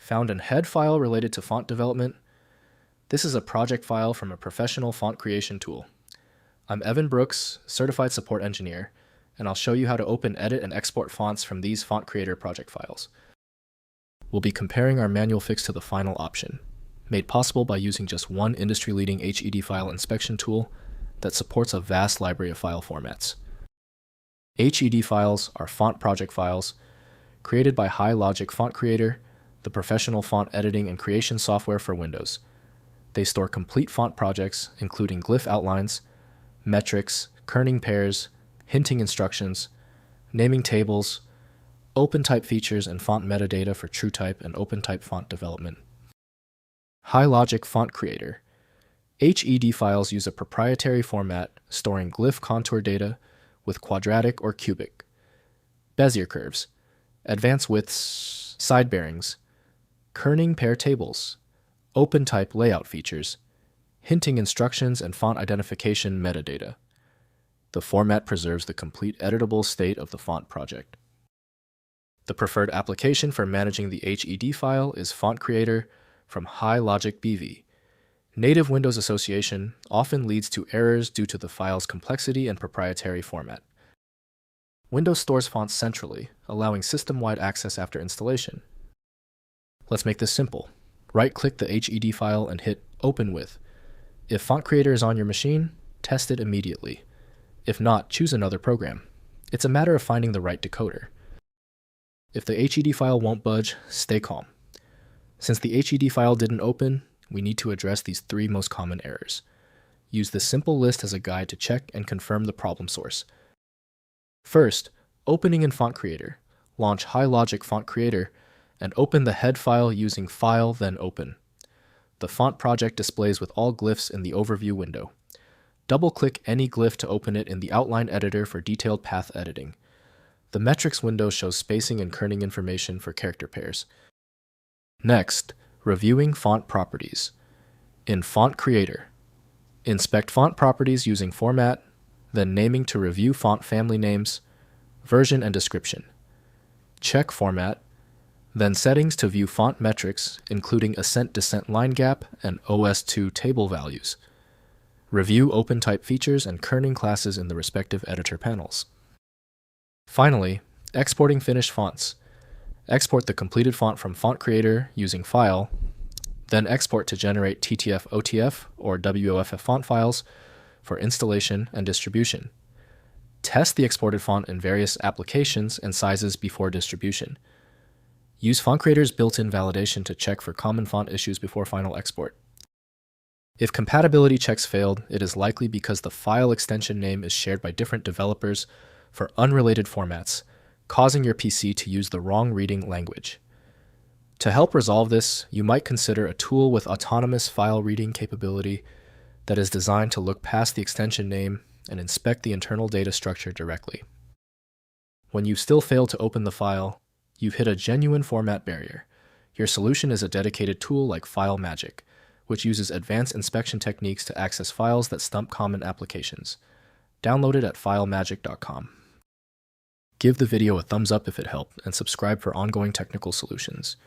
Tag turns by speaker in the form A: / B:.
A: Found an HED file related to font development? This is a project file from a professional font creation tool. I'm Evan Brooks, Certified Support Engineer, and I'll show you how to open, edit, and export fonts from these FontCreator project files. We'll be comparing our manual fix to the final option, made possible by using just one industry-leading HED file inspection tool that supports a vast library of file formats. HED files are font project files created by High-Logic FontCreator, the professional font editing and creation software for Windows. They store complete font projects, including glyph outlines, metrics, kerning pairs, hinting instructions, naming tables, OpenType features, and font metadata for TrueType and OpenType font development. High-Logic FontCreator. HED files use a proprietary format storing glyph contour data with quadratic or cubic, Bezier curves, advanced widths, sidebearings, kerning pair tables, OpenType layout features, hinting instructions, and font identification metadata. The format preserves the complete editable state of the font project. The preferred application for managing the HED file is FontCreator from High-Logic BV. Native Windows association often leads to errors due to the file's complexity and proprietary format. Windows stores fonts centrally, allowing system-wide access after installation. Let's make this simple. Right-click the HED file and hit Open With. If FontCreator is on your machine, test it immediately. If not, choose another program. It's a matter of finding the right decoder. If the HED file won't budge, stay calm. Since the HED file didn't open, we need to address these three most common errors. Use this simple list as a guide to check and confirm the problem source. First, opening in FontCreator. Launch High-Logic FontCreator and open the HED file using File, then Open. The font project displays with all glyphs in the overview window. Double-click any glyph to open it in the outline editor for detailed path editing. The metrics window shows spacing and kerning information for character pairs. Next, reviewing font properties. In FontCreator, inspect font properties using Format, then Naming to review font family names, version, and description. Check Format, then Settings to view font metrics, including Ascent-Descent line gap and OS2 table values. Review OpenType features and kerning classes in the respective editor panels. Finally, exporting finished fonts. Export the completed font from FontCreator using File, then export to generate TTF-OTF or WOFF font files for installation and distribution. Test the exported font in various applications and sizes before distribution. Use FontCreator's built-in validation to check for common font issues before final export. If compatibility checks failed, it is likely because the file extension name is shared by different developers for unrelated formats, causing your PC to use the wrong reading language. To help resolve this, you might consider a tool with autonomous file reading capability that is designed to look past the extension name and inspect the internal data structure directly. When you still fail to open the file, you've hit a genuine format barrier. Your solution is a dedicated tool like FileMagick, which uses advanced inspection techniques to access files that stump common applications. Download it at filemagick.com. Give the video a thumbs up if it helped, and subscribe for ongoing technical solutions.